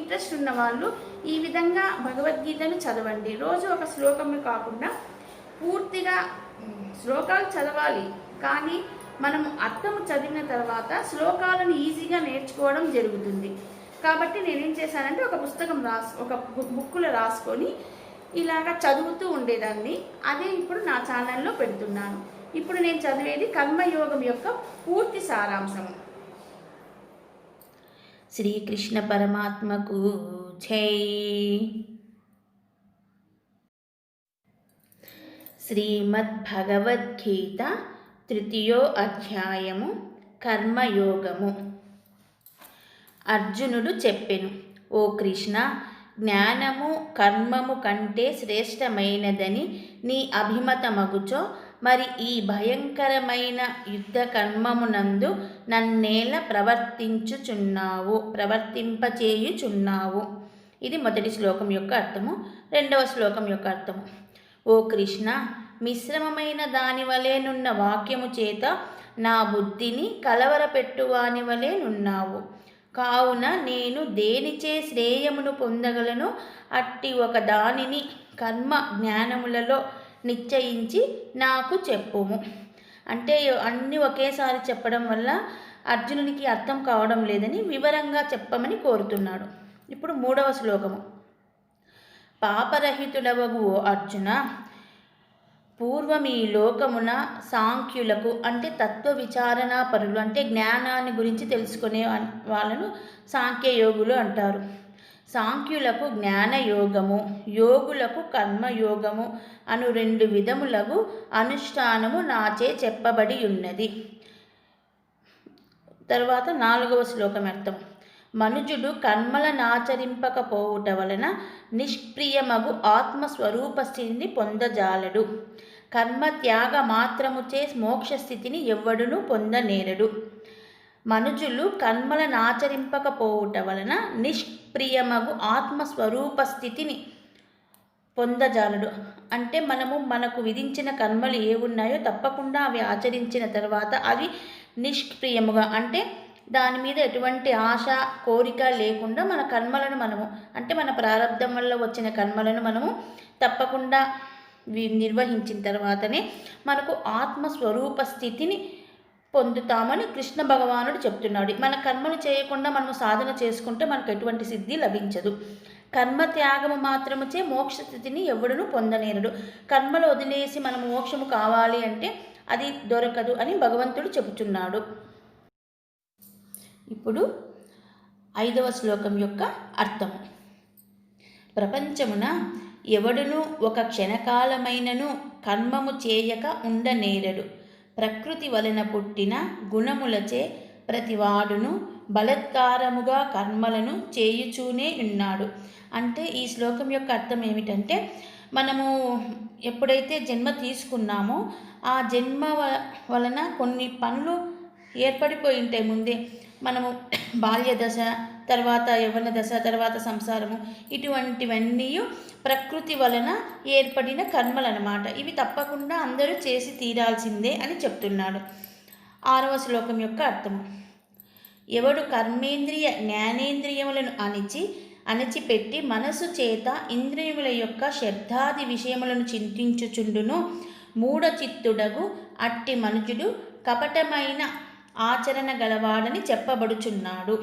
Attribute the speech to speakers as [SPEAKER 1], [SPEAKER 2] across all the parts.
[SPEAKER 1] Interest ఉన్న వాళ్ళు ఈ విధంగా భగవద్గీతను చదవండి. రోజు ఒక శ్లోకమే కాకుండా పూర్తిగా శ్లోకాలు చదవాలి, కానీ మనం అర్థము చదివిన తర్వాత శ్లోకాలను ఈజీగా నేర్చుకోవడం జరుగుతుంది. కాబట్టి నేనేం చేశానంటే ఒక బుక్కులో రాసుకొని ఇలాగా చదువుతూ ఉండేదాన్ని. అదే ఇప్పుడు నా ఛానల్లో పెడుతున్నాను. ఇప్పుడు నేను చదివేది కర్మయోగం యొక్క పూర్తి సారాంశము. శ్రీకృష్ణ పరమాత్మకు జై. శ్రీమద్భగవద్గీత 3వ అధ్యాయము కర్మయోగము. అర్జునుడు చెప్పెను, ఓ కృష్ణ, జ్ఞానము కర్మము కంటే శ్రేష్టమైనదని నీ అభిమతమగుచో మరి ఈ భయంకరమైన యుద్ధ కర్మమునందు నన్నేల ప్రవర్తింపచేయుచున్నావు. ఇది మొదటి శ్లోకం యొక్క అర్థము. రెండవ శ్లోకం యొక్క అర్థము, ఓ కృష్ణ, మిశ్రమమైన దాని వలెనున్న వాక్యము చేత నా బుద్ధిని కలవరపెట్టువాని వలె నున్నావు. కావున నేను దేనిచే శ్రేయమును పొందగలను అట్టి ఒక దానిని కర్మ జ్ఞానములలో నిశ్చయించి నాకు చెప్పుము. అంటే అన్నీ ఒకేసారి చెప్పడం వల్ల అర్జునునికి అర్థం కావడం లేదని వివరంగా చెప్పమని కోరుతున్నాడు. ఇప్పుడు 3వ శ్లోకము, పాపరహితుడవగు ఓ అర్జున, పూర్వమీ లోకమున సాంఖ్యులకు అంటే తత్వ విచారణ పరులు అంటే జ్ఞానాన్ని గురించి తెలుసుకునే వాళ్ళను సాంఖ్యయోగులు అంటారు. సాంఖ్యులకు జ్ఞానయోగము, యోగులకు కర్మయోగము అను 2 విధములకు అనుష్ఠానము నాచే చెప్పబడి ఉన్నది. తర్వాత 4వ శ్లోకం అర్థం, మనుజుడు కర్మలనాచరింపకపోవుట వలన నిష్ప్రియమగు ఆత్మస్వరూప స్థితిని పొందజాలడు. కర్మత్యాగ మాత్రముచే మోక్షస్థితిని ఎవ్వడును పొందనేరడు. మనుజులు కర్మలనాచరింపకపోవుట వలన నిష్ప్రియమగు ఆత్మస్వరూప స్థితిని పొందజాలడు. అంటే మనకు విధించిన కర్మలు ఏవున్నాయో తప్పకుండా అవి ఆచరించిన తర్వాత అవి నిష్ప్రియముగా అంటే దాని మీద ఎటువంటి ఆశ కోరిక లేకుండా మన కర్మలను మన ప్రారంధం వల్ల వచ్చిన కర్మలను మనము తప్పకుండా నిర్వహించిన తర్వాతనే మనకు ఆత్మస్వరూప స్థితిని పొందుతామని కృష్ణ భగవానుడు చెప్తున్నాడు. మన కర్మలు చేయకుండా మనము సాధన చేసుకుంటే మనకు ఎటువంటి సిద్ధి లభించదు. కర్మ త్యాగము మాత్రముచే మోక్ష స్థితిని ఎవడును పొందనేరడు. కర్మలు వదిలేసి మనము మోక్షము కావాలి అంటే అది దొరకదు అని భగవంతుడు చెబుతున్నాడు. ఇప్పుడు 5వ శ్లోకం యొక్క అర్థము, ప్రపంచమున ఎవడును ఒక క్షణకాలమైనను కర్మము చేయక ఉండనేరడు. ప్రకృతి వలన పుట్టిన గుణములచే ప్రతివాడును బలత్కారముగా కర్మలను చేయుచూనే ఉన్నాడు. అంటే ఈ శ్లోకం యొక్క అర్థం ఏమిటంటే, మనము ఎప్పుడైతే జన్మ తీసుకున్నామో ఆ జన్మ వలన కొన్ని పనులు ఏర్పడిపోయి ఉంటాయి. ముందే మనము బాల్య దశ, తర్వాత యవ్వన దశ, తర్వాత సంసారము, ఇటువంటివన్నీ ప్రకృతి వలన ఏర్పడిన కర్మలు అన్నమాట. ఇవి తప్పకుండా అందరూ చేసి తీరాల్సిందే అని చెప్తున్నాడు. 6వ శ్లోకం యొక్క అర్థము, ఎవడు కర్మేంద్రియ జ్ఞానేంద్రియములను అణిచిపెట్టి మనసు చేత ఇంద్రియముల యొక్క శబ్దాది విషయములను చింతించుచుండును మూఢచిత్తుడగు అట్టి మనుజుడు కపటమైన ఆచరణ గలవాడని చెప్పబడుచున్నాడు.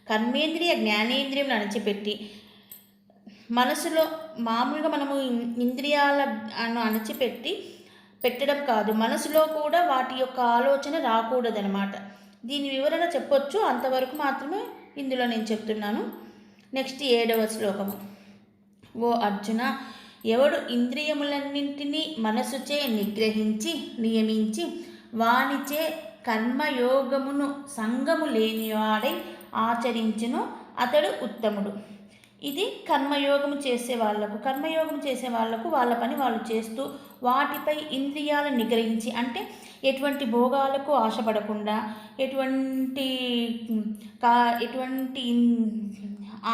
[SPEAKER 1] కర్మేంద్రియ జ్ఞానేంద్రియములు అణిచిపెట్టి మనసులో మామూలుగా మనము ఇంద్రియాలను పెట్టడం కాదు, మనసులో కూడా వాటి యొక్క ఆలోచన రాకూడదనమాట. దీని వివరణ చెప్పొచ్చు, అంతవరకు మాత్రమే ఇందులో నేను చెప్తున్నాను. నెక్స్ట్ 7వ శ్లోకము, ఓ అర్జున, ఎవడు ఇంద్రియములన్నింటినీ మనసుచే నియమించి వానిచే కర్మయోగమును సంగము లేనివాడై ఆచరించును అతడు ఉత్తముడు. ఇది కర్మయోగము చేసే వాళ్ళకు వాళ్ళ పని వాళ్ళు చేస్తూ వాటిపై ఇంద్రియాలు నిగ్రహించి అంటే ఎటువంటి భోగాలకు ఆశపడకుండా ఎటువంటి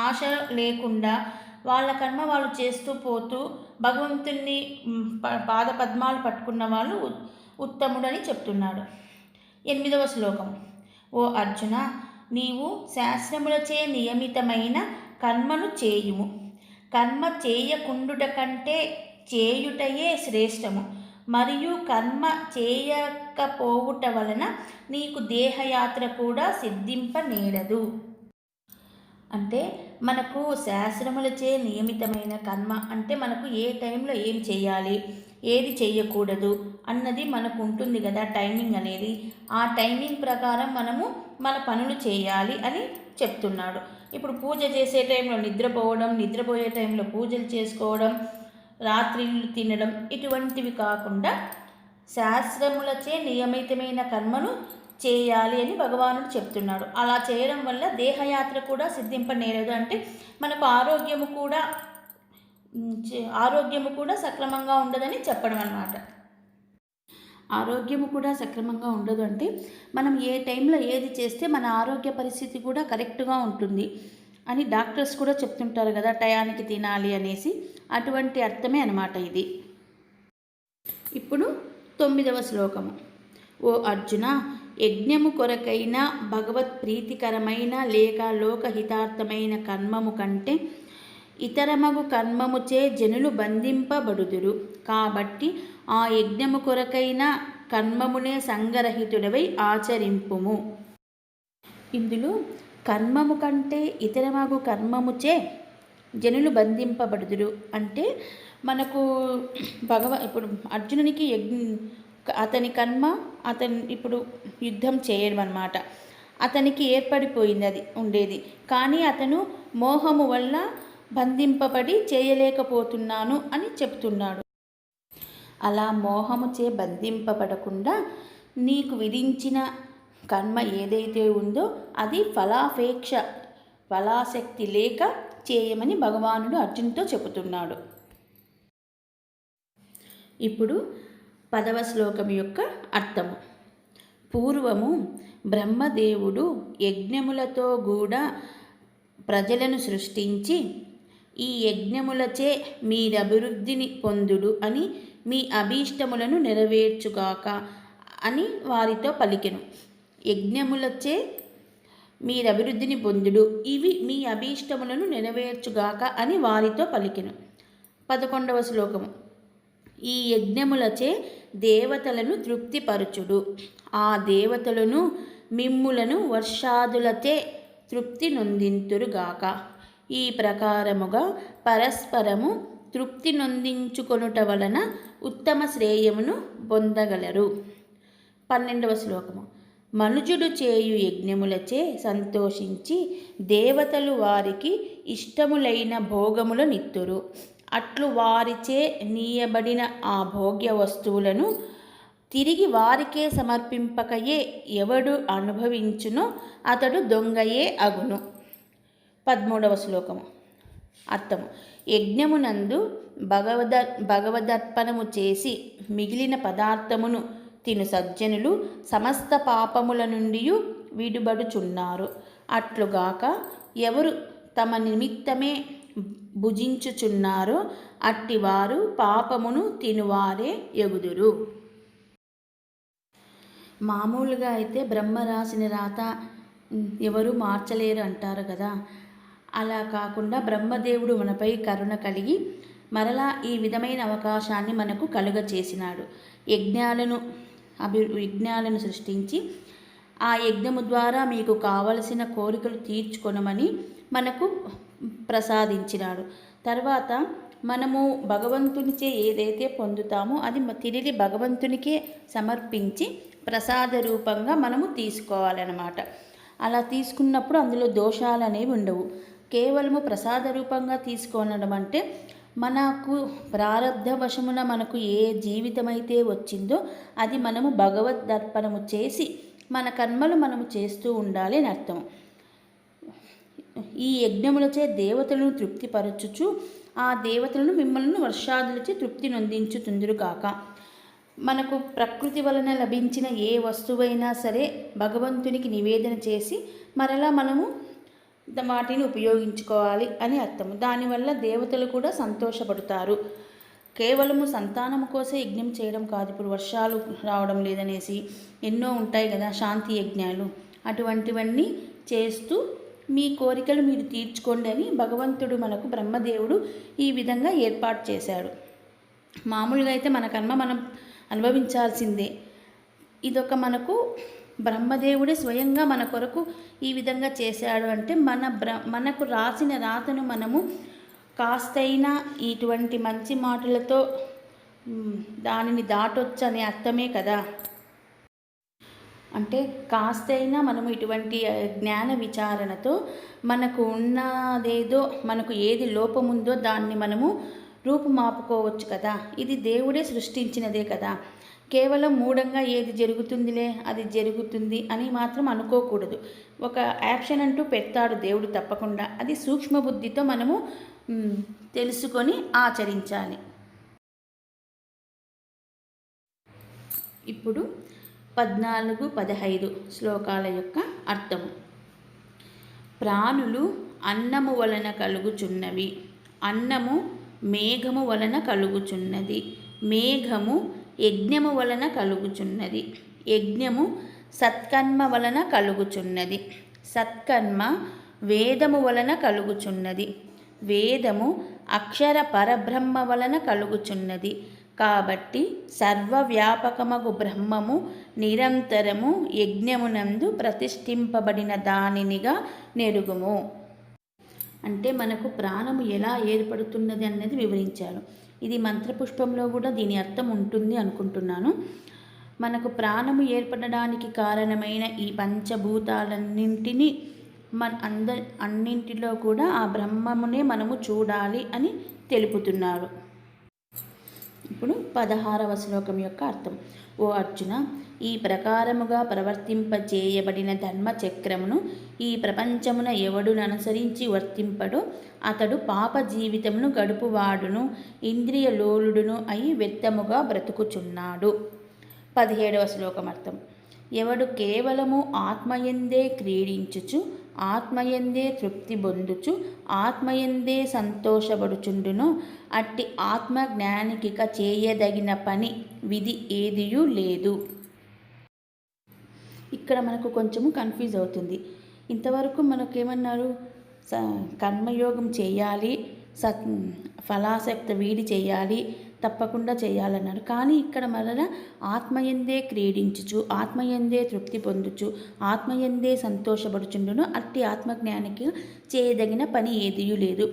[SPEAKER 1] ఆశ లేకుండా వాళ్ళ కర్మ వాళ్ళు చేస్తూ పోతూ భగవంతుని పాదపద్మాలు పట్టుకున్న వాళ్ళు ఉత్తముడని చెప్తున్నాడు. 8వ శ్లోకం, ఓ అర్జున, నీవు శాస్త్రములచే నియమితమైన కర్మను చేయుము. కర్మ చేయకుండుట కంటే చేయుటయే శ్రేష్టము. మరియు కర్మ చేయకపోవుట వలన నీకు దేహయాత్ర కూడా సిద్ధింపనేరదు. అంటే మనకు శాస్త్రములచే నియమితమైన కర్మ అంటే మనకు ఏ టైంలో ఏం చేయాలి, ఏది చేయకూడదు అన్నది మనకు ఉంటుంది కదా, టైమింగ్ అనేది. ఆ టైమింగ్ ప్రకారం మనము మన పనులు చేయాలి అని చెప్తున్నాడు. ఇప్పుడు పూజ చేసే టైంలో నిద్రపోవడం, నిద్రపోయే టైంలో పూజలు చేసుకోవడం, రాత్రిళ్ళు తినడం ఇటువంటివి కాకుండా శాస్త్రములచే నియమితమైన కర్మను చేయాలి అని భగవానుడు చెప్తున్నాడు. అలా చేయడం వల్ల దేహయాత్ర కూడా సిద్ధింపనేరదు. అంటే మనకు ఆరోగ్యము కూడా సక్రమంగా ఉండదని చెప్పడం అన్నమాట. ఆరోగ్యము కూడా సక్రమంగా ఉండదు అంటే మనం ఏ టైంలో ఏది చేస్తే మన ఆరోగ్య పరిస్థితి కూడా కరెక్ట్గా ఉంటుంది అని డాక్టర్స్ కూడా చెప్తుంటారు కదా, టయానికి తినాలి అనేసి. అటువంటి అర్థమే అన్నమాట ఇది. ఇప్పుడు 9వ శ్లోకము. ఓ అర్జున, యజ్ఞము కొరకైన భగవత్ ప్రీతికరమైన లేక లోకహితార్థమైన కర్మము కంటే ఇతరమగు కర్మముచే జనులు బంధింపబడుదురు. కాబట్టి ఆ యజ్ఞము కొరకైన కర్మమునే సంగరహితుడవై ఆచరింపుము. ఇందులో కర్మము కంటే ఇతరమగు కర్మముచే జనులు బంధింపబడుదురు అంటే మనకు ఇప్పుడు అర్జునునికి అతని కర్మ ఇప్పుడు యుద్ధం చేయడం అన్నమాట. అతనికి ఏర్పడిపోయింది, అది ఉండేది. కానీ అతను మోహము వల్ల బంధింపబడి చేయలేకపోతున్నాను అని చెప్తున్నాడు. అలా మోహముచే బంధింపబడకుండా నీకు విధించిన కర్మ ఏదైతే ఉందో అది ఫలాశక్తి లేక చేయమని భగవానుడు అర్జునుడితో చెబుతున్నాడు. ఇప్పుడు 10వ శ్లోకం యొక్క అర్థము. పూర్వము బ్రహ్మదేవుడు యజ్ఞములతో కూడా ప్రజలను సృష్టించి ఈ యజ్ఞములచే మీరభివృద్ధిని పొందుడు అని మీ అభీష్టములను నెరవేర్చుగాక అని వారితో పలికెను. యజ్ఞములచే మీరభివృద్ధిని పొందుడు, ఇవి మీ అభీష్టములను నెరవేర్చుగాక అని వారితో పలికెను. 11వ శ్లోకము. ఈ యజ్ఞములచే దేవతలను తృప్తిపరచుడు, ఆ దేవతలను మిమ్ములను వర్షాదులచే తృప్తి నొందింతురుగాక. ఈ ప్రకారముగా పరస్పరము తృప్తి నొందించుకొనుట వలన ఉత్తమ శ్రేయమును పొందగలరు. 12వ శ్లోకము. మనుజుడు చేయు యజ్ఞములచే సంతోషించి దేవతలు వారికి ఇష్టములైన భోగములనిత్తురు. అట్లు వారిచే నీయబడిన ఆ భోగ్య వస్తువులను తిరిగి వారికే సమర్పింపకయే ఎవడు అనుభవించునో అతడు దొంగయే అగును. 13వ శ్లోకము. అర్థము. యజ్ఞమునందు భగవదర్పణము చేసి మిగిలిన పదార్థమును తిను సజ్జనులు సమస్త పాపముల నుండి విడుబడుచున్నారు. అట్లుగాక ఎవరు తమ నిమిత్తమే భుజించుచున్నారో అట్టివారు పాపమును తినువారే ఎగుదురు. మామూలుగా అయితే బ్రహ్మ రాసిన రాత ఎవరు మార్చలేరు అంటారు కదా. అలా కాకుండా బ్రహ్మదేవుడు మనపై కరుణ కలిగి మరలా ఈ విధమైన అవకాశాన్ని మనకు కలుగచేసినాడు. యజ్ఞాలను సృష్టించి ఆ యజ్ఞము ద్వారా మీకు కావలసిన కోరికలు తీర్చుకొనమని మనకు ప్రసాదించినాడు. తర్వాత మనము భగవంతునిచే ఏదైతే పొందుతామో అది తిరిగి భగవంతునికే సమర్పించి ప్రసాద రూపంగా మనము తీసుకోవాలన్నమాట. అలా తీసుకున్నప్పుడు అందులో దోషాలు అనేవి ఉండవు. కేవలము ప్రసాద రూపంగా తీసుకోనడం అంటే మనకు ప్రారబ్ధ వశమున మనకు ఏ జీవితమైతే వచ్చిందో అది మనము భగవద్దర్పణము చేసి మన కర్మలు మనము చేస్తూ ఉండాలి అని అర్థం. ఈ యజ్ఞములచే దేవతలను తృప్తిపరచుచు ఆ దేవతలను మిమ్మల్ని వర్షాదులచే తృప్తి నొందించుతుందురు కాక. మనకు ప్రకృతి వలన లభించిన ఏ వస్తువైనా సరే భగవంతునికి నివేదన చేసి మరలా మనము వాటిని ఉపయోగించుకోవాలి అని అర్థము. దానివల్ల దేవతలు కూడా సంతోషపడతారు. కేవలము సంతానము కోసం యజ్ఞం చేయడం కాదు. ఇప్పుడు వర్షాలు రావడం లేదనేసి ఎన్నో ఉంటాయి కదా శాంతి యజ్ఞాలు, అటువంటివన్నీ చేస్తూ మీ కోరికలు మీరు తీర్చుకోండి అని భగవంతుడు మనకు బ్రహ్మదేవుడు ఈ విధంగా ఏర్పాటు చేశాడు. మామూలుగా అయితే మన కర్మ మనం అనుభవించాల్సిందే. ఇదొక మనకు బ్రహ్మదేవుడే స్వయంగా మన కొరకు ఈ విధంగా చేశాడు అంటే మనకు రాసిన రాతను మనము కాస్తైనా ఇటువంటి మంచి మాటలతో దానిని దాటొచ్చు అనే అర్థమే కదా. అంటే కాస్తైనా మనము ఇటువంటి జ్ఞాన విచారణతో మనకు ఉన్నదేదో, మనకు ఏది లోపముందో దాన్ని మనము రూపుమాపుకోవచ్చు కదా. ఇది దేవుడే సృష్టించినదే కదా. కేవలం మూఢంగా ఏది జరుగుతుందిలే అది జరుగుతుంది అని మాత్రం అనుకోకూడదు. ఒక యాక్షన్ అంటూ పెడతాడు దేవుడు తప్పకుండా. అది సూక్ష్మ బుద్ధితో మనము తెలుసుకొని ఆచరించాలి. ఇప్పుడు 14, 15 శ్లోకాల యొక్క అర్థము. ప్రాణులు అన్నము వలన కలుగుచున్నవి, అన్నము మేఘము వలన కలుగుచున్నది, మేఘము యజ్ఞము వలన కలుగుచున్నది, యజ్ఞము సత్కర్మ వలన కలుగుచున్నది, సత్కర్మ వేదము వలన కలుగుచున్నది, వేదము అక్షర పరబ్రహ్మ వలన కలుగుచున్నది. కాబట్టి సర్వవ్యాపకమగు బ్రహ్మము నిరంతరము యజ్ఞమునందు ప్రతిష్ఠింపబడిన దానినిగా నెరుగుము. అంటే మనకు ప్రాణము ఎలా ఏర్పడుతున్నది అన్నది వివరించాడు. ఇది మంత్రపుష్పంలో కూడా దీని అర్థం ఉంటుంది అనుకుంటున్నాను. మనకు ప్రాణము ఏర్పడడానికి కారణమైన ఈ పంచభూతాలన్నింటినీ అన్నింటిలో కూడా ఆ బ్రహ్మమునే మనము చూడాలి అని తెలుపుతున్నారు. ఇప్పుడు 16వ శ్లోకం యొక్క అర్థం. ఓ అర్జున, ఈ ప్రకారముగా ప్రవర్తింపచేయబడిన ధర్మచక్రమును ఈ ప్రపంచమున ఎవడును అనుసరించి వర్తింపడో అతడు పాప జీవితమును గడుపువాడును ఇంద్రియ లోలుడును అయి వ్యర్థముగా బ్రతుకుచున్నాడు. 17వ శ్లోకం అర్థం. ఎవడు కేవలము ఆత్మయందే క్రీడించుచు ఆత్మయందే తృప్తి పొందుచు ఆత్మయందే సంతోషపడుచుండునో అట్టి ఆత్మజ్ఞానికిక చేయదగిన పని విధి ఏదియూ లేదు. ఇక్కడ మనకు కొంచెము కన్ఫ్యూజ్ అవుతుంది. ఇంతవరకు మనకేమన్నారు, కర్మయోగం చేయాలి, ఫలాసక్తి వీడి చేయాలి, తప్పకుండా చేయాలన్నారు. కానీ ఇక్కడ మరలా ఆత్మయందే క్రీడించుచు ఆత్మయందే తృప్తి పొందుచు ఆత్మయందే సంతోషపడుచుండును అట్టి ఆత్మజ్ఞానికి చేయదగిన పని ఏదియూ లేదు.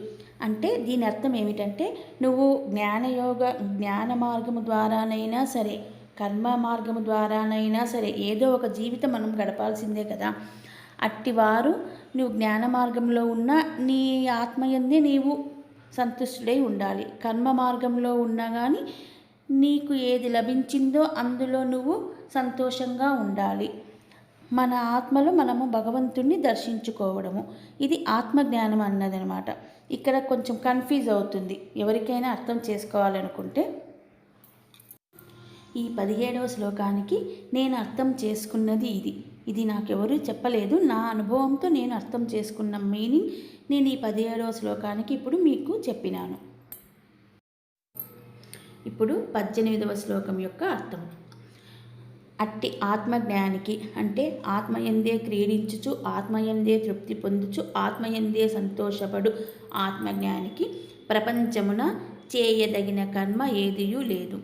[SPEAKER 1] అంటే దీని అర్థం ఏమిటంటే, నువ్వు జ్ఞాన మార్గము ద్వారానైనా సరే కర్మ మార్గము ద్వారానైనా సరే ఏదో ఒక జీవితం మనం గడపాల్సిందే కదా. అట్టివారు నువ్వు జ్ఞాన మార్గంలో ఉన్న నీ ఆత్మయందే నీవు సంతుష్టుడై ఉండాలి. కర్మ మార్గంలో ఉన్నా కానీ నీకు ఏది లభించిందో అందులో నువ్వు సంతోషంగా ఉండాలి. మన ఆత్మలో మనము భగవంతుణ్ణి దర్శించుకోవడము, ఇది ఆత్మజ్ఞానం అన్నదనమాట. ఇక్కడ కొంచెం కన్ఫ్యూజ్ అవుతుంది ఎవరికైనా అర్థం చేసుకోవాలనుకుంటే. ఈ 17వ శ్లోకానికి నేను అర్థం చేసుకున్నది ఇది నాకెవరూ చెప్పలేదు. నా అనుభవంతో నేను అర్థం చేసుకున్న మీనింగ్ నేను ఈ 17వ శ్లోకానికి ఇప్పుడు మీకు చెప్పినాను. ఇప్పుడు 18వ శ్లోకం యొక్క అర్థం. అట్టి ఆత్మజ్ఞానికి అంటే ఆత్మయందే క్రీడించుచు ఆత్మయందే తృప్తి పొందుచు ఆత్మయందే సంతోషపడు ఆత్మజ్ఞానికి ప్రపంచమున చేయదగిన కర్మ ఏదియూ లేదు.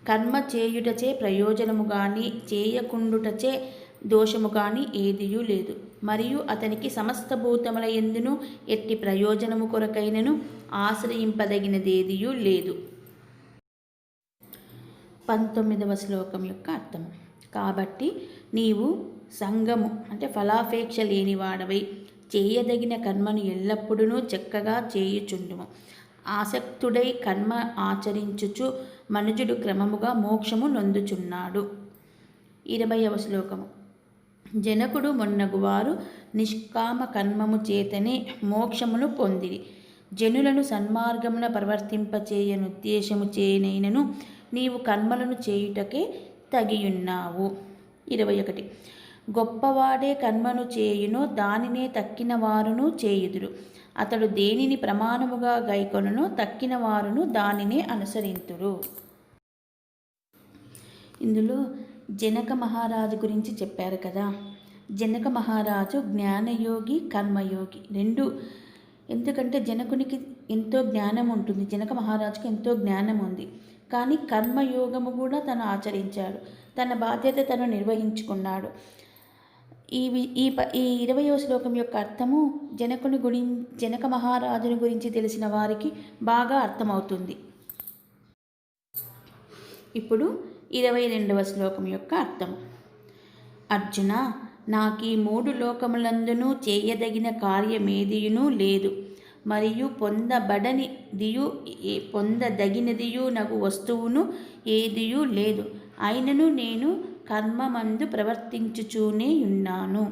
[SPEAKER 1] కర్మ చేయుటచే ప్రయోజనము కానీ చేయకుండుటచే దోషము కానీ ఏదియూ లేదు. మరియు అతనికి సమస్త భూతముల యందును ఎట్టి ప్రయోజనము కొరకైనను ఆశ్రయింపదగినదేదియూ లేదు. 19వ శ్లోకం యొక్క అర్థం. కాబట్టి నీవు సంగము అంటే ఫలాపేక్ష లేనివాడవై చేయదగిన కర్మను ఎల్లప్పుడూ చక్కగా చేయుచుండుము. ఆసక్తుడై కర్మ ఆచరించుచు మనుజుడు క్రమముగా మోక్షము నొందుచున్నాడు. 20వ శ్లోకము. జనకుడు మొన్నగువారు నిష్కామ కర్మము చేతనే మోక్షమును పొందిరి. జనులను సన్మార్గమున ప్రవర్తింపచేయనుద్దేశము చేయనైనను నీవు కర్మలను చేయుటకే తగియున్నావు. 21. గొప్పవాడే కర్మను చేయునో దానినే తక్కిన వారును చేయుదురు. అతడు దేనిని ప్రమాణముగా గైకొనునో తక్కిన వారును దానినే అనుసరింతురు. ఇందులో జనక మహారాజు గురించి చెప్పారు కదా. జనక మహారాజు జ్ఞానయోగి కర్మయోగి రెండు. ఎందుకంటే జనకునికి ఎంతో జ్ఞానం ఉంటుంది, జనక మహారాజుకి ఎంతో జ్ఞానం ఉంది, కానీ కర్మయోగము కూడా తను ఆచరించాడు, తన బాధ్యత తను నిర్వహించుకున్నాడు. ఈ ఈ 20వ శ్లోకం యొక్క అర్థము జనక మహారాజుని గురించి తెలిసిన వారికి బాగా అర్థమవుతుంది. ఇప్పుడు 22వ శ్లోకం యొక్క అర్థం. అర్జున, నాకీ 3 లోకములందునూ చేయదగిన కార్యమేదియునూ లేదు, మరియు పొందదగినదియు నగు వస్తువును ఏదియూ లేదు. అయినను నేను కర్మమందు ప్రవర్తించుచూనే ఉన్నాను.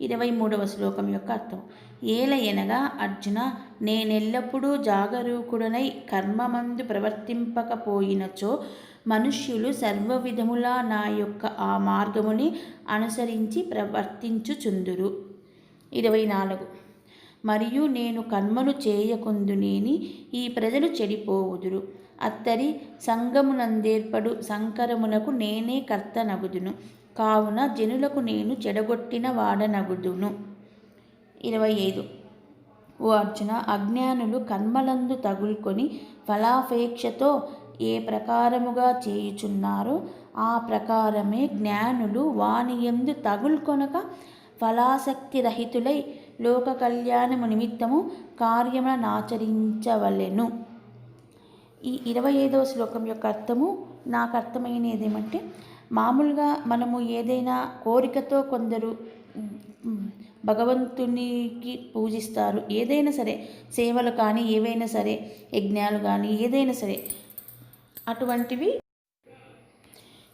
[SPEAKER 1] 23వ శ్లోకం యొక్క అర్థం. ఏలయనగా అర్జున, నేనెల్లప్పుడూ జాగరూకుడనై కర్మమందు ప్రవర్తింపకపోయినచో మనుష్యులు సర్వవిధములా నా యొక్క ఆ మార్గముని అనుసరించి ప్రవర్తించుచుందురు. 24. మరియు నేను కర్మను చేయకుందునేని ఈ ప్రజలు చెడిపోవుదురు. అత్తరి సంగమునందేర్పడు సంకరమునకు నేనే కర్తనగుదును, కావున జనులకు నేను చెడగొట్టిన వాడనగుదును. 25. ఓ అర్జున, అజ్ఞానులు కర్మలందు తగులుకొని ఫలాపేక్షతో ఏ ప్రకారముగా చేయుచున్నారో ఆ ప్రకారమే జ్ఞానులు వానియందు తగులుకొనక ఫలాసక్తి రహితులై లోక కళ్యాణము నిమిత్తము కార్యములనాచరించవలెను. ఈ 25వ శ్లోకం యొక్క అర్థము నాకు అర్థమైనది ఏమంటే, మామూలుగా మనము ఏదైనా కోరికతో కొందరు భగవంతునికి పూజిస్తారు, ఏదైనా సరే సేవలు కానీ ఏవైనా సరే యజ్ఞాలు కానీ ఏదైనా సరే అటువంటివి.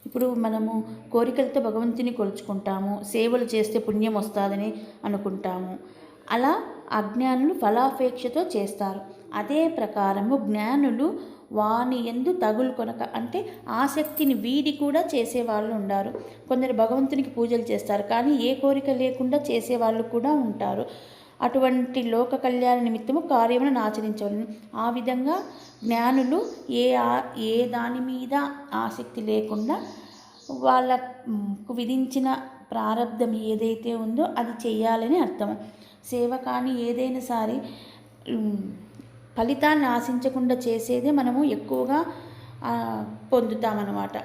[SPEAKER 1] ఇప్పుడు మనము కోరికలతో భగవంతుని కొలుచుకుంటాము, సేవలు చేస్తే పుణ్యం వస్తుందని అనుకుంటాము. అలా అజ్ఞానులు ఫలాపేక్షతో చేస్తారు. అదే ప్రకారము జ్ఞానులు వాని యందు తగులుకొనక, అంటే ఆసక్తిని వీడి కూడా చేసేవాళ్ళు ఉన్నారు. కొందరు భగవంతునికి పూజలు చేస్తారు, కానీ ఏ కోరిక లేకుండా చేసేవాళ్ళు కూడా ఉంటారు. అటువంటి లోక కళ్యాణ నిమిత్తము కార్యములను ఆచరించవలను. ఆ విధంగా జ్ఞానులు ఏ దాని మీద ఆసక్తి లేకుండా వాళ్ళకు విధించిన ప్రారబ్ధం ఏదైతే ఉందో అది చేయాలని అర్థం. సేవ కానీ ఏదైనా సరే ఫలితాన్ని ఆశించకుండా చేసేదే మనము ఎక్కువగా పొందుతామన్నమాట.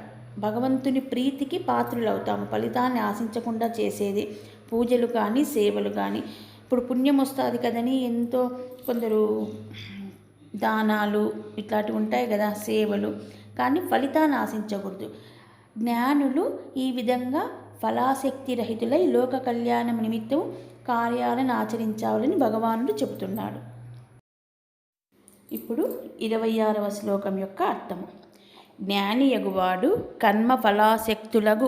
[SPEAKER 1] భగవంతుని ప్రీతికి పాత్రులు అవుతాము ఫలితాన్ని ఆశించకుండా చేసేది. పూజలు కానీ సేవలు కానీ, ఇప్పుడు పుణ్యం వస్తుంది కదని ఎంతో కొందరు దానాలు ఇట్లాంటివి ఉంటాయి కదా, సేవలు, కానీ ఫలితాన్ని ఆశించకూడదు. జ్ఞానులు ఈ విధంగా ఫలాసక్తి రహితులై లోక కళ్యాణం నిమిత్తం కార్యాలను ఆచరించాలని భగవానుడు చెబుతున్నాడు. ఇప్పుడు 26వ శ్లోకం యొక్క అర్థము. జ్ఞాని యగువాడు కర్మ ఫలాసక్తులగు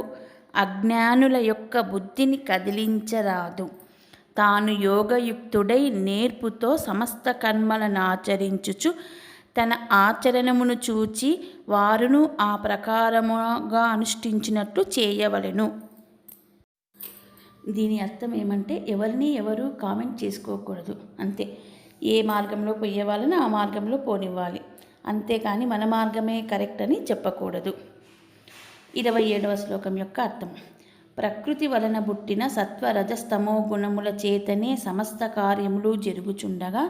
[SPEAKER 1] అజ్ఞానుల యొక్క బుద్ధిని కదిలించరాదు. తాను యోగయుక్తుడై నేర్పుతో సమస్త కర్మలను ఆచరించుచు తన ఆచరణమును చూచి వారును ఆ ప్రకారముగా అనుష్ఠించినట్లు చేయవలెను. దీని అర్థం ఏమంటే, ఎవరు కామెంట్ చేసుకోకూడదు, అంతే. ఏ మార్గంలో పోయే వాళ్ళని ఆ మార్గంలో పోనివ్వాలి, అంతేకాని మన మార్గమే కరెక్ట్ అని చెప్పకూడదు. 27వ శ్లోకం యొక్క అర్థం. ప్రకృతి వలన పుట్టిన సత్వరజస్తమో గుణముల చేతనే సమస్త కార్యములు జరుగుచుండగా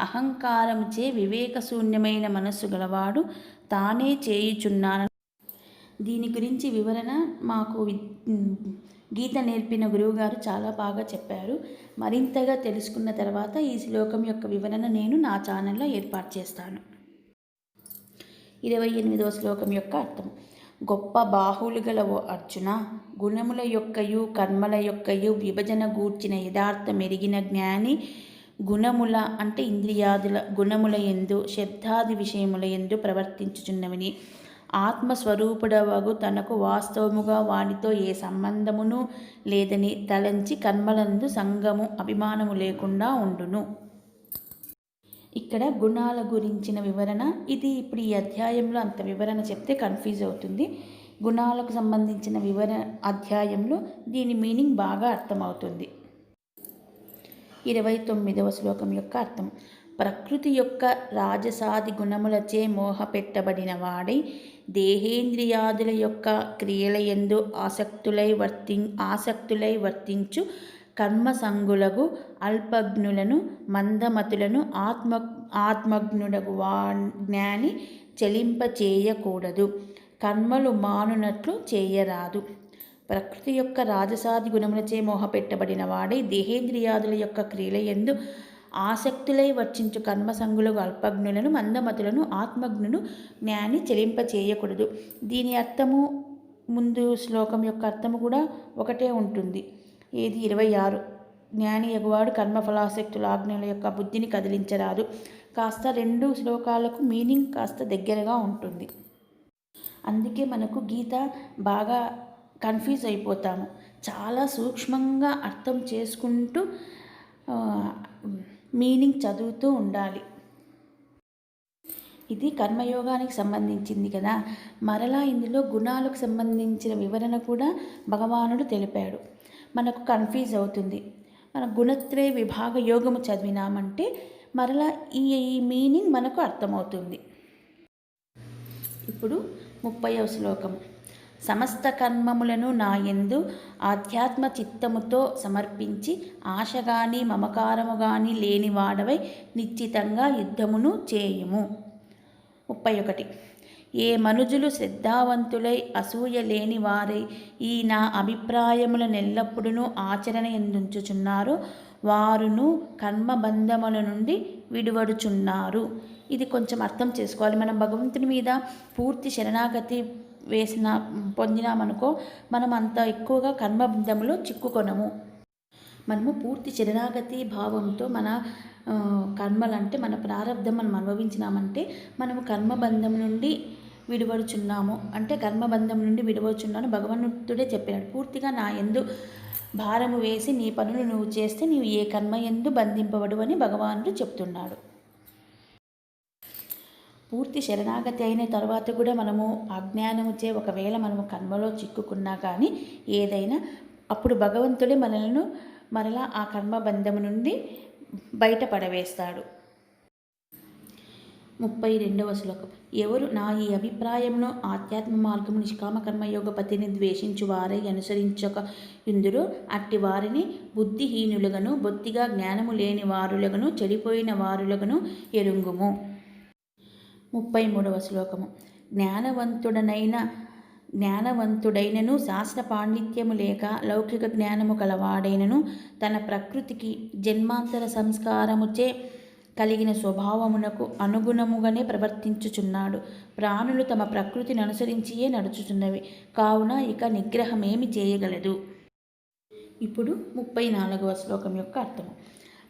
[SPEAKER 1] అహంకారముచే వివేకశూన్యమైన మనస్సు గలవాడు తానే చేయుచున్నాను. దీని గురించి వివరణ మాకు గీత నేర్పిన గురువుగారు చాలా బాగా చెప్పారు. మరింతగా తెలుసుకున్న తర్వాత ఈ శ్లోకం యొక్క వివరణ నేను నా ఛానల్లో ఏర్పాటు చేస్తాను. 28వ శ్లోకం యొక్క అర్థం. గొప్ప బాహువులు గల ఓ అర్జున, గుణముల యొక్కయు కర్మల యొక్కయు విభజన గూర్చిన యథార్థం ఎరిగిన జ్ఞాని గుణముల అంటే ఇంద్రియాదుల గుణముల యందు శబ్దాది విషయముల యందు ప్రవర్తించుచున్నవిని ఆత్మస్వరూపుడవగు తనకు వాస్తవముగా వానితో ఏ సంబంధమును లేదని తలంచి కర్మలందు సంగము అభిమానము లేకుండా ఉండును. ఇక్కడ గుణాల గురించిన వివరణ ఇది. ఇప్పుడు ఈ అధ్యాయంలో అంత వివరణ చెప్తే కన్ఫ్యూజ్ అవుతుంది. గుణాలకు సంబంధించిన వివరణ అధ్యాయంలో దీని మీనింగ్ బాగా అర్థమవుతుంది. 29వ శ్లోకం యొక్క అర్థం. ప్రకృతి యొక్క రాజసాది గుణములచే మోహపెట్టబడిన వాడై దేహేంద్రియాదుల యొక్క క్రియలయందు ఆసక్తులై వర్తించు కర్మసంగులగు అల్పజ్ఞులను మందమతులను ఆత్మజ్ఞుడగు జ్ఞాని చలింపచేయకూడదు. కర్మలు మానునట్లు చేయరాదు. ప్రకృతి యొక్క రాజసాది గుణములచే మోహపెట్టబడిన వాడై దేహేంద్రియాదుల యొక్క క్రియలయందు ఆసక్తులై వర్తించు కర్మసంగులకు అల్పజ్ఞులను మందమతులను ఆత్మజ్ఞుడు జ్ఞాని చెలింపచేయకూడదు. దీని అర్థము ముందు శ్లోకం యొక్క అర్థము కూడా ఒకటే ఉంటుంది. ఏది 26. జ్ఞాని ఎగువాడు కర్మఫలాసక్తుల ఆజ్ఞల యొక్క బుద్ధిని కదిలించరాదు. కాస్త 2 శ్లోకాలకు మీనింగ్ కాస్త దగ్గరగా ఉంటుంది. అందుకే మనకు గీత బాగా కన్ఫ్యూజ్ అయిపోతాము. చాలా సూక్ష్మంగా అర్థం చేసుకుంటూ మీనింగ్ చదువుతూ ఉండాలి. ఇది కర్మయోగానికి సంబంధించింది కదా. మరలా ఇందులో గుణాలకు సంబంధించిన వివరణ కూడా భగవానుడు తెలిపాడు. మనకు కన్ఫ్యూజ్ అవుతుంది. మన గుణత్రయ విభాగ యోగము చదివినామంటే మరలా ఈ మీనింగ్ మనకు అర్థమవుతుంది. ఇప్పుడు 30వ శ్లోకం. సమస్త కర్మములను నాయందు ఆధ్యాత్మ చిత్తముతో సమర్పించి ఆశగాని మమకారము గాని లేనివాడవై నిశ్చితంగా యుద్ధమును చేయుము. 31. ఏ మనుజులు శ్రద్ధావంతులై అసూయ లేని వారై ఈ నా అభిప్రాయములనెల్లప్పుడూ ఆచరణ ఎందుంచుచున్నారో వారును కర్మబంధముల నుండి విడువడుచున్నారు. ఇది కొంచెం అర్థం చేసుకోవాలి. మనం భగవంతుని మీద పూర్తి శరణాగతి పొందినామనుకో మనం అంత ఎక్కువగా కర్మబంధంలో చిక్కుకొనము. మనము పూర్తి శరణాగతి భావంతో మన కర్మలంటే మన ప్రారంధం మనం అనుభవించినామంటే మనము కర్మబంధం నుండి విడివడుచున్నాము. అంటే కర్మబంధం నుండి విడివడుచున్నాను భగవంతుడే చెప్పినాడు. పూర్తిగా నా యందు భారము వేసి నీ పనులు నువ్వు చేస్తే నీవు ఏ కర్మ యందు బంధింపబడు అని భగవానుడు చెప్తున్నాడు. పూర్తి శరణాగతి అయిన తర్వాత కూడా మనము అజ్ఞానముచే ఒకవేళ మనము కర్మలో చిక్కుకున్నా కానీ ఏదైనా అప్పుడు భగవంతుడే మనలను మరలా ఆ కర్మబంధము నుండి బయటపడవేస్తాడు. 32వ శ్లోకం. ఎవరు నా ఈ అభిప్రాయమును ఆధ్యాత్మ మార్గము నిష్కామ కర్మయోగ పతిని ద్వేషించు వారై అనుసరించక ఇందులో అట్టి వారిని బుద్ధిహీనులుగను బొత్తిగా జ్ఞానము లేని వారులగను చెడిపోయిన వారులగను ఎరుంగుము. 33వ శ్లోకము. జ్ఞానవంతుడైనను శాస్త్ర పాండిత్యము లేక లౌకిక జ్ఞానము కలవాడైనను తన ప్రకృతికి జన్మాంతర సంస్కారముచే కలిగిన స్వభావమునకు అనుగుణముగానే ప్రవర్తించుచున్నాడు. ప్రాణులు తమ ప్రకృతిని అనుసరించియే నడుచుచున్నవి కావున ఇక నిగ్రహమేమి చేయగలదు. ఇప్పుడు 34వ శ్లోకం యొక్క అర్థము.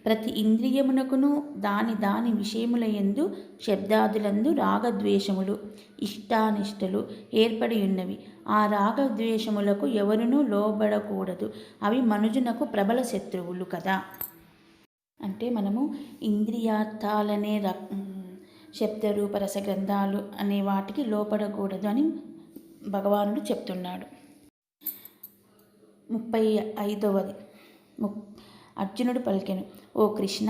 [SPEAKER 1] ప్రతి ఇంద్రియమునకును దాని విషయముల యందు శబ్దాదులందు రాగద్వేషములు ఇష్టానిష్టలు ఏర్పడి ఉన్నవి. ఆ రాగద్వేషములకు ఎవరునూ లోబడకూడదు. అవి మనుజునకు ప్రబల శత్రువులు కదా. అంటే మనము ఇంద్రియార్థాలనే శబ్దరూప రస గ్రంథాలు అనే వాటికి లోపడకూడదు అని భగవానుడు చెప్తున్నాడు. 35వది. అర్జునుడు పలికెను, ఓ కృష్ణ,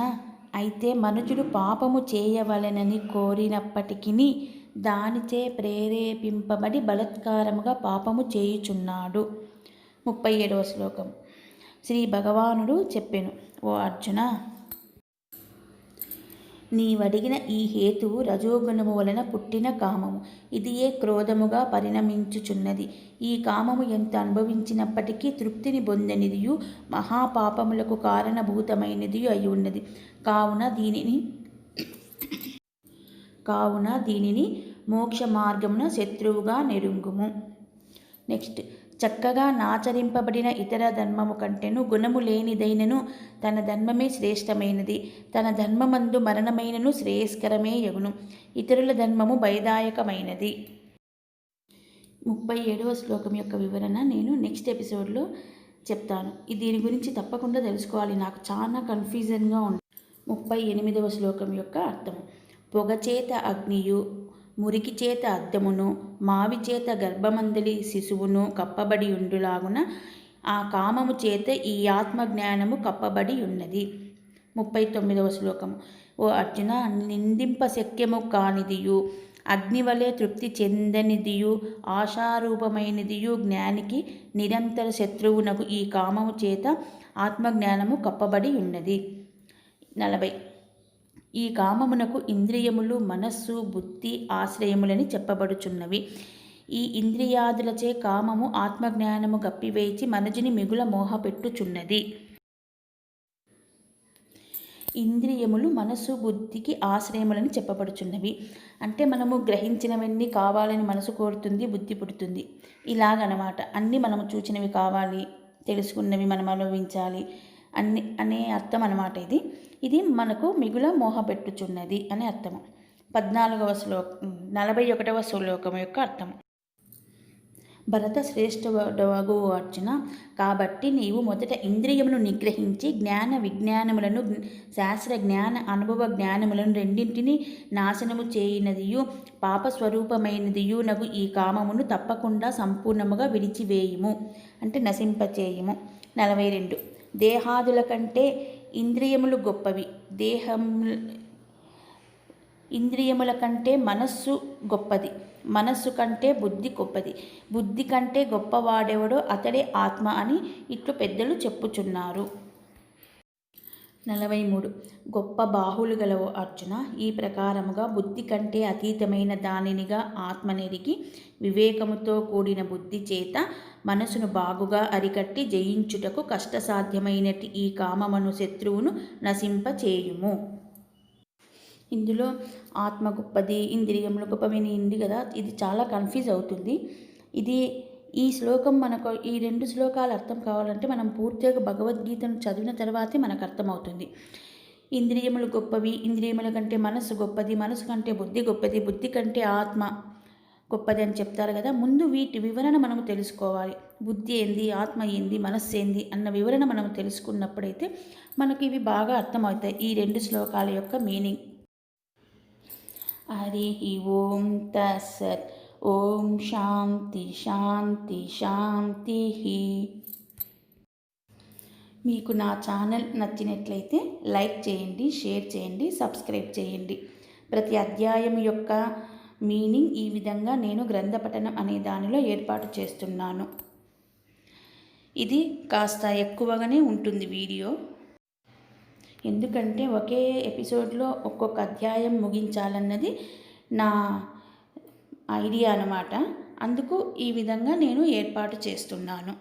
[SPEAKER 1] అయితే మనుజుడు పాపము చేయవలెనని కోరినప్పటికీ దానిచే ప్రేరేపింపబడి బలత్కారముగా పాపము చేయుచున్నాడు. 37వ శ్లోకం. శ్రీ భగవానుడు చెప్పెను, ఓ అర్జున, నీవడిగిన ఈ హేతువు రజోగుణము వలన పుట్టిన కామము. ఇదియే క్రోధముగా పరిణమించుచున్నది. ఈ కామము ఎంత అనుభవించినప్పటికీ తృప్తిని పొందనిదియు మహాపాపములకు కారణభూతమైనదియు అయి ఉన్నది. కావున దీనిని మోక్ష మార్గమున శత్రువుగా నెరుంగుము. నెక్స్ట్. చక్కగా నాచరింపబడిన ఇతర ధర్మము కంటేను గుణము లేనిదైనను తన ధర్మమే శ్రేష్టమైనది. తన ధర్మమందు మరణమైనను శ్రేయస్కరమే యగును. ఇతరుల ధర్మము భయదాయకమైనది. 37వ శ్లోకం యొక్క వివరణ నేను నెక్స్ట్ ఎపిసోడ్లో చెప్తాను. దీని గురించి తప్పకుండా తెలుసుకోవాలి. నాకు చాలా కన్ఫ్యూజన్గా ఉంది. 38వ శ్లోకం యొక్క అర్థం. పొగచేత అగ్నియు మురికి చేత అద్దమును మావి చేత గర్భమందలి శిశువును కప్పబడి ఉండులాగున ఆ కామము చేత ఈ ఆత్మజ్ఞానము కప్పబడి ఉన్నది. 39వ శ్లోకము. ఓ అర్జున, నిందింప శక్యము కానిదియు అగ్నివలే తృప్తి చెందనిదియు ఆశారూపమైనదియు జ్ఞానికి నిరంతర శత్రువునకు ఈ కామము చేత ఆత్మజ్ఞానము కప్పబడి ఉన్నది. 40. ఈ కామమునకు ఇంద్రియములు, మనస్సు, బుద్ధి ఆశ్రయములని చెప్పబడుచున్నవి. ఈ ఇంద్రియాదులచే కామము ఆత్మజ్ఞానము గప్పివేచి మనుజుని మిగుల మోహపెట్టుచున్నది. ఇంద్రియములు మనస్సు, బుద్ధికి ఆశ్రయములని చెప్పబడుచున్నవి. అంటే మనము గ్రహించినవన్నీ కావాలని మనసు కోరుతుంది, బుద్ధి పుడుతుంది. ఇలాగనమాట. అన్నీ మనము చూచినవి కావాలి, తెలుసుకున్నవి మనం అనుభవించాలి అనే అర్థం అన్నమాట. ఇది మనకు మిగుల మోహపెట్టుచున్నది అనే అర్థము. 41వ శ్లోకం యొక్క అర్థము. భరత శ్రేష్ఠుడవగు అర్జున, కాబట్టి నీవు మొదట ఇంద్రియమును నిగ్రహించి జ్ఞాన విజ్ఞానములను, శాస్త్ర జ్ఞాన అనుభవ జ్ఞానములను రెండింటినీ నాశనము చేయినదియు పాపస్వరూపమైనదియు నగు ఈ కామమును తప్పకుండా సంపూర్ణముగా విడిచివేయుము, అంటే నశింపచేయుము. 42. దేహాదుల కంటే ఇంద్రియములు గొప్పవి. ఇంద్రియముల కంటే మనస్సు గొప్పది. మనస్సు కంటే బుద్ధి గొప్పది. బుద్ధి కంటే గొప్పవాడెవడో అతడే ఆత్మ అని ఇట్లు పెద్దలు చెప్పుచున్నారు. 43. గొప్ప బాహులు గలవో అర్జున, ఈ ప్రకారముగా బుద్ధి కంటే అతీతమైన దానినిగా ఆత్మనెరిగి వివేకముతో కూడిన బుద్ధి చేత మనసును బాగుగా అరికట్టి జయించుటకు కష్టసాధ్యమైనటి ఈ కామమను శత్రువును నశింపచేయుము. ఇందులో ఆత్మ గొప్పది, ఇంద్రియములు గొప్పవి ఉంది కదా, ఇది చాలా కన్ఫ్యూజ్ అవుతుంది. ఈ శ్లోకం మనకు, ఈ 2 శ్లోకాలు అర్థం కావాలంటే మనం పూర్తిగా భగవద్గీతను చదివిన తర్వాతే మనకు అర్థమవుతుంది. ఇంద్రియములు గొప్పవి, ఇంద్రియముల కంటే మనస్సు గొప్పది, మనసు కంటే బుద్ధి గొప్పది, బుద్ధి కంటే ఆత్మ గొప్పది అని చెప్తారు కదా. ముందు వీటి వివరణ మనము తెలుసుకోవాలి. బుద్ధి ఏంది, ఆత్మ ఏంది, మనస్సు ఏంది అన్న వివరణ మనం తెలుసుకున్నప్పుడైతే మనకి ఇవి బాగా అర్థమవుతాయి, ఈ 2 శ్లోకాల యొక్క మీనింగ్. హరి ఓం తత్సత్. ఓం శాంతి శాంతి శాంతి. మీకు నా ఛానల్ నచ్చినట్లయితే లైక్ చేయండి, షేర్ చేయండి, సబ్స్క్రైబ్ చేయండి. ప్రతి అధ్యాయం యొక్క మీనింగ్ ఈ విధంగా నేను గ్రంథపఠనం అనే దానిలో ఏర్పాటు చేస్తున్నాను. ఇది కాస్త ఎక్కువగానే ఉంటుంది వీడియో, ఎందుకంటే ఒకే ఎపిసోడ్లో ఒక్కొక్క అధ్యాయం ముగించాలన్నది నా ఐడియా అన్నమాట. అందుకు ఈ విధంగా నేను ఏర్పాటు చేస్తున్నాను.